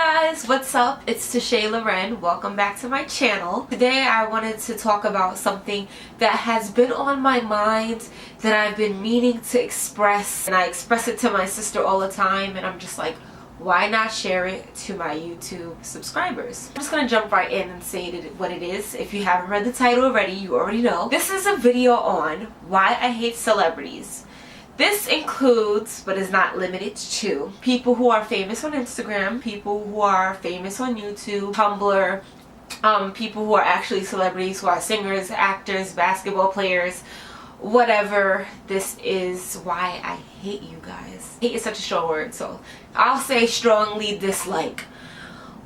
guys, what's up? It's TUMBLR. Welcome back to my channel. Today I wanted to talk about something that has been on my mind that I've been meaning to express, and I express it to my sister all the time, and I'm just like, why not share it to my YouTube subscribers? I'm just gonna jump right in and say what it is. If you haven't read the title already, you already know. This is a video on why I hate celebrities. This includes, but is not limited to, people who are famous on Instagram, people who are famous on YouTube, Tumblr, people who are actually celebrities, who are singers, actors, basketball players, whatever. This is why I hate you guys. Hate is such a strong word, so I'll say strongly dislike.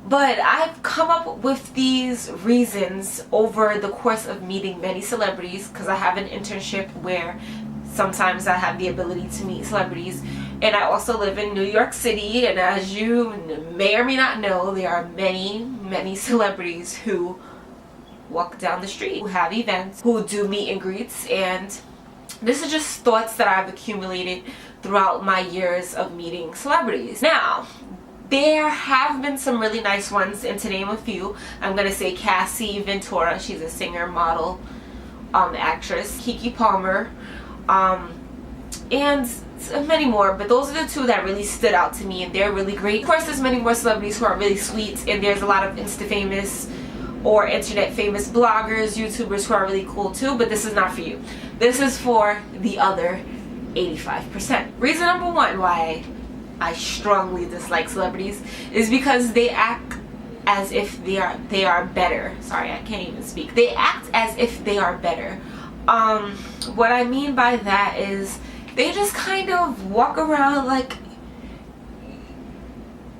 But I've come up with these reasons over the course of meeting many celebrities, because I have an internship where sometimes I have the ability to meet celebrities, and I also live in New York City, and as you may or may not know, there are many celebrities who walk down the street, who have events, who do meet and greets, and this is just thoughts that I've accumulated throughout my years of meeting celebrities. Now, there have been some really nice ones, and to name a few, I'm going to say Cassie Ventura. She's a singer, model, actress. Keke Palmer, and many more, but those are the two that really stood out to me, and they're really great. Of course, there's many more celebrities who are really sweet, and there's a lot of Insta famous or internet famous bloggers, YouTubers who are really cool too, but this is not for you. This is for the other 85%. Reason number one why I strongly dislike celebrities is because they act as if they are better. Sorry, I can't even speak. They act as if they are better. What I mean by that is they just kind of walk around like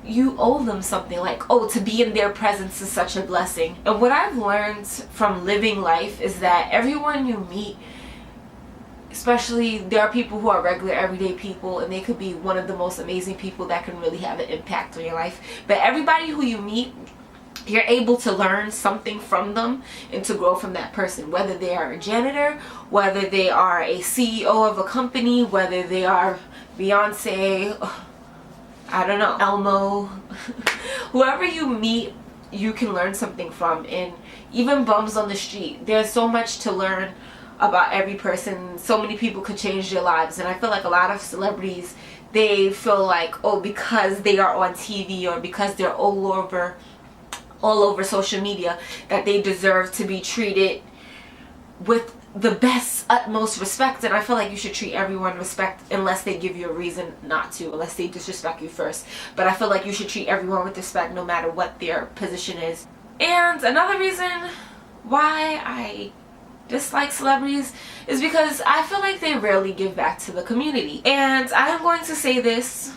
you owe them something, like, oh, to be in their presence is such a blessing. And what I've learned from living life is that everyone you meet, especially there are people who are regular everyday people, and they could be one of the most amazing people that can really have an impact on your life, but everybody who you meet, you're able to learn something from them and to grow from that person, whether they are a janitor, whether they are a CEO of a company, whether they are Beyonce, I don't know, Elmo. Whoever you meet, you can learn something from. And even bums on the street, there's so much to learn about every person. So many people could change their lives, and I feel like a lot of celebrities, they feel like, oh, because they are on TV or because they're all over social media, that they deserve to be treated with the best, utmost respect. And I feel like you should treat everyone respect unless they give you a reason not to, unless they disrespect you first. But I feel like you should treat everyone with respect no matter what their position is. And another reason why I dislike celebrities is because I feel like they rarely give back to the community. And I am going to say this,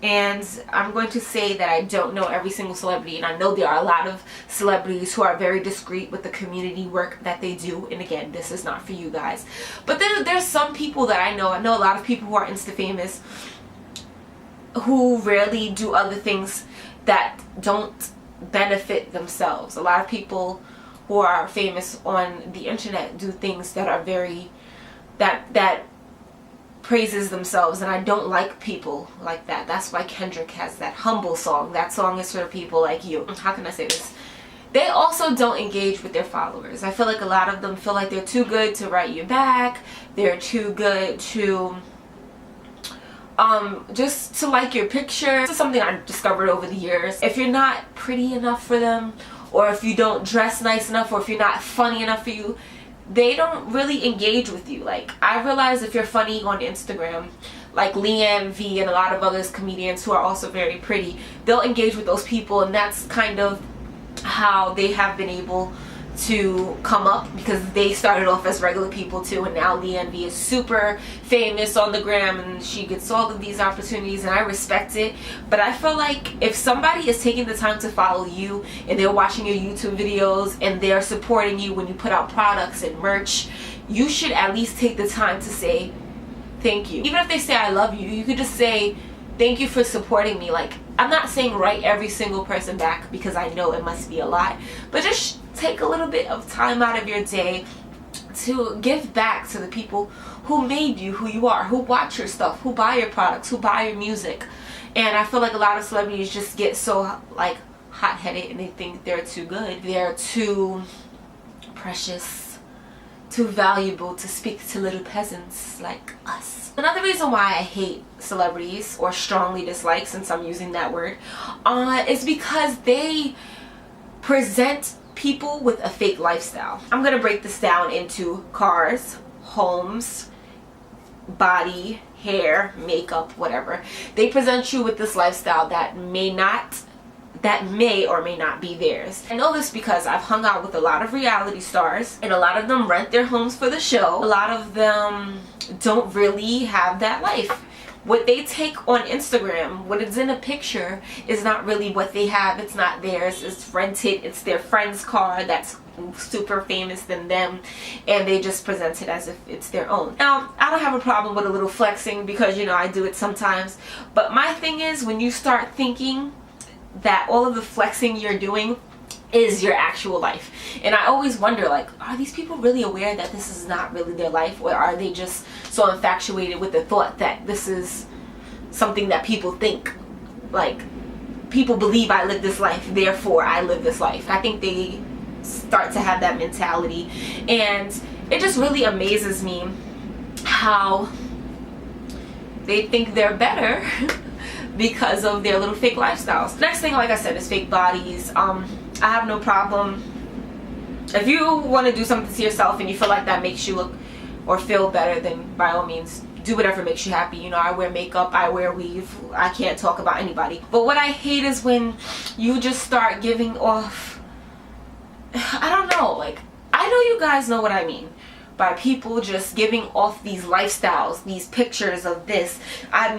and I'm going to say that I don't know every single celebrity, and I know there are a lot of celebrities who are very discreet with the community work that they do, and again, this is not for you guys. But then there's some people that I know a lot of people who are Insta famous who rarely do other things that don't benefit themselves. A lot of people who are famous on the internet do things that are very, that praises themselves, and I don't like people like that. That's why Kendrick has that Humble song. That song is for people like you. How can I say this? They also don't engage with their followers. I feel like a lot of them feel like they're too good to write you back. They're too good to just to like your picture. This is something I discovered over the years. If you're not pretty enough for them, or if you don't dress nice enough, or if you're not funny enough for you, they don't really engage with you. Like, I realize if you're funny on Instagram, like Leanne V and a lot of others comedians who are also very pretty, they'll engage with those people, and that's kind of how they have been able to come up, because they started off as regular people too, and now Leanne V is super famous on the gram, and she gets all of these opportunities, and I respect it. But I feel like if somebody is taking the time to follow you, and they're watching your YouTube videos, and they're supporting you when you put out products and merch, you should at least take the time to say thank you. Even if they say I love you, you could just say thank you for supporting me. Like, I'm not saying write every single person back, because I know it must be a lot, but just take a little bit of time out of your day to give back to the people who made you who you are, who watch your stuff, who buy your products, who buy your music. And I feel like a lot of celebrities just get so like hot-headed and they think they're too good, they're too precious, too valuable to speak to little peasants like us. Another reason why I hate celebrities, or strongly dislike, since I'm using that word, is because they present people with a fake lifestyle. I'm gonna break this down into cars, homes, body, hair, makeup, whatever. They present you with this lifestyle that may or may not be theirs. I know this because I've hung out with a lot of reality stars, and a lot of them rent their homes for the show. A lot of them don't really have that life. What they take on Instagram, what is in a picture, is not really what they have. It's not theirs. It's rented. It's their friend's car that's super famous than them, and they just present it as if it's their own. Now, I don't have a problem with a little flexing because, you know, I do it sometimes. But my thing is, when you start thinking that all of the flexing you're doing is your actual life. And I always wonder, like, are these people really aware that this is not really their life, or are they just so infatuated with the thought that this is something that people think, like, people believe I live this life, therefore I live this life. I think they start to have that mentality, and it just really amazes me how they think they're better because of their little fake lifestyles. Next thing, like I said, is fake bodies. I have no problem if you want to do something to yourself and you feel like that makes you look or feel better, then by all means do whatever makes you happy. You know, I wear makeup, I wear weave, I can't talk about anybody. But what I hate is when you just start giving off, I don't know, like, I know you guys know what I mean by people just giving off these lifestyles, these pictures of this. I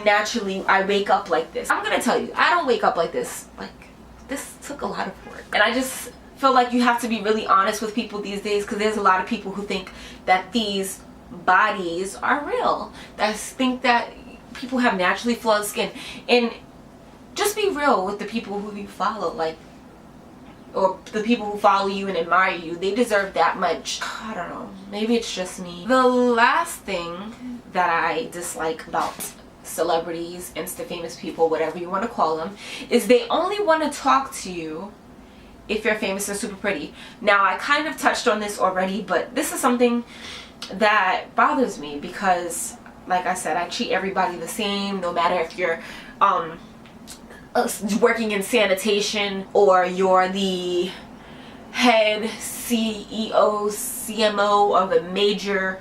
wake up like this. I'm gonna tell you, I don't wake up like this. Like, this took a lot of work. And I just feel like you have to be really honest with people these days, because there's a lot of people who think that these bodies are real, that think that people have naturally flawed skin. And just be real with the people who you follow, like, or the people who follow you and admire you. They deserve that much. I don't know, maybe it's just me. The last thing that I dislike about celebrities, insta famous people, whatever you want to call them, is they only want to talk to you if you're famous and super pretty. Now, I kind of touched on this already, but this is something that bothers me because, like I said, I treat everybody the same, no matter if you're working in sanitation or you're the head CEO, CMO of a major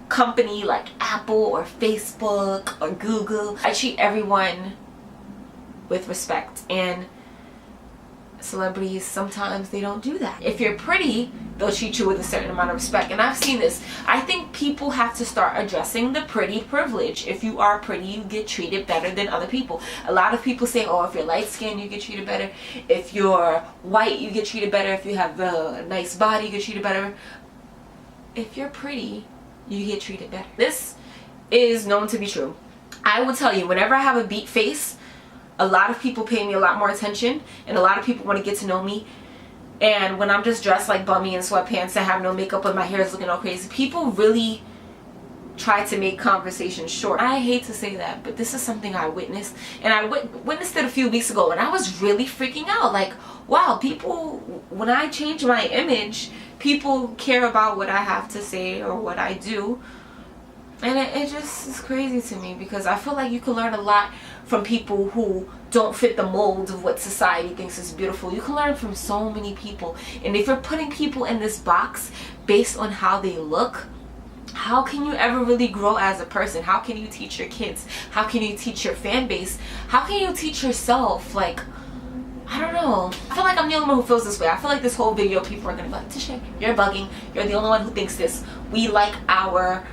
company like Apple or Facebook or Google. I treat everyone with respect, and celebrities, sometimes they don't do that. If you're pretty, they'll treat you with a certain amount of respect, and I've seen this. I think people have to start addressing the pretty privilege. If you are pretty, you get treated better than other people. A lot of people say, oh, if you're light skinned, you get treated better. If you're white, you get treated better. If you have a nice body, you get treated better. If you're pretty, you get treated better. This is known to be true. I will tell you, whenever I have a beat face, a lot of people pay me a lot more attention, and a lot of people want to get to know me. And when I'm just dressed like bummy in sweatpants and have no makeup and my hair is looking all crazy, people really try to make conversation short. I hate to say that, but this is something I witnessed, and I witnessed it a few weeks ago, and I was really freaking out. Like, wow, people, when I change my image, people care about what I have to say or what I do. And it just is crazy to me, because I feel like you can learn a lot from people who don't fit the mold of what society thinks is beautiful. You can learn from so many people. And if you're putting people in this box based on how they look, how can you ever really grow as a person? How can you teach your kids? How can you teach your fan base? How can you teach yourself? Like, I don't know. I feel like I'm the only one who feels this way. I feel like this whole video, people are going to be like, Tisha, you're bugging. You're the only one who thinks this. We like our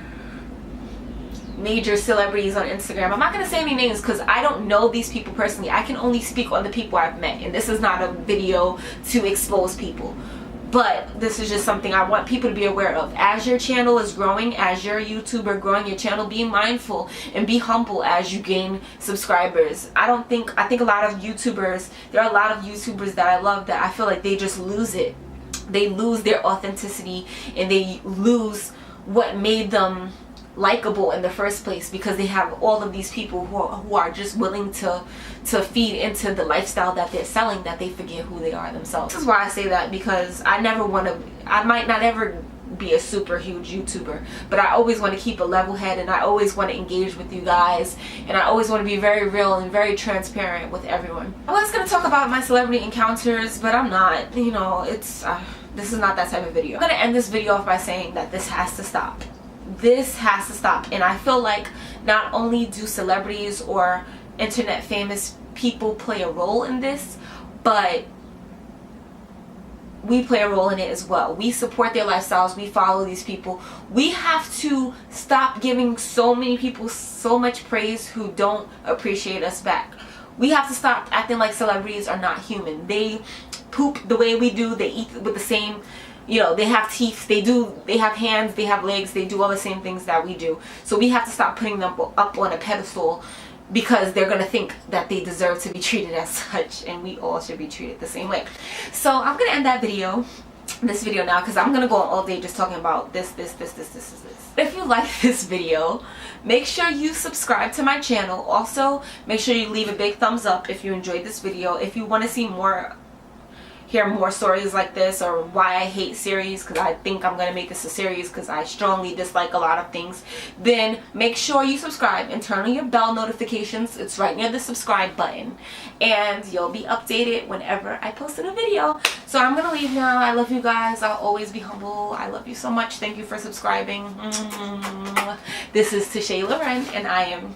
major celebrities on Instagram. I'm not going to say any names because I don't know these people personally. I can only speak on the people I've met, and this is not a video to expose people, but this is just something I want people to be aware of. As your channel is growing, as you're a YouTuber growing your channel, be mindful and be humble as you gain subscribers. I think a lot of YouTubers, there are a lot of YouTubers that I love that I feel like they just lose it. They lose their authenticity, and they lose what made them likable in the first place, because they have all of these people who are just willing to feed into the lifestyle that they're selling, that they forget who they are themselves. This is why I say that, because I might not ever be a super huge YouTuber, but I always want to keep a level head, and I always want to engage with you guys, and I always want to be very real and very transparent with everyone. I was going to talk about my celebrity encounters, but I'm not. You know, it's this is not that type of video. I'm going to end this video off by saying that this has to stop. This has to stop. And I feel like not only do celebrities or internet famous people play a role in this, but we play a role in it as well. We support their lifestyles. We follow these people. We have to stop giving so many people so much praise who don't appreciate us back. We have to stop acting like celebrities are not human. They poop the way we do. They eat with the same, you know, they have teeth, they have hands, they have legs, they do all the same things that we do. So we have to stop putting them up on a pedestal, because they're gonna think that they deserve to be treated as such, and we all should be treated the same way. So I'm gonna end this video now, because I'm gonna go on all day just talking about this. If you like this video, make sure you subscribe to my channel. Also, make sure you leave a big thumbs up if you enjoyed this video. If you want to see hear more stories like this, or why I hate series, because I think I'm going to make this a series because I strongly dislike a lot of things, then make sure you subscribe and turn on your bell notifications. It's right near the subscribe button, and you'll be updated whenever I post a video. So I'm going to leave now. I love you guys. I'll always be humble. I love you so much. Thank you for subscribing. This is TUMBLR, and I am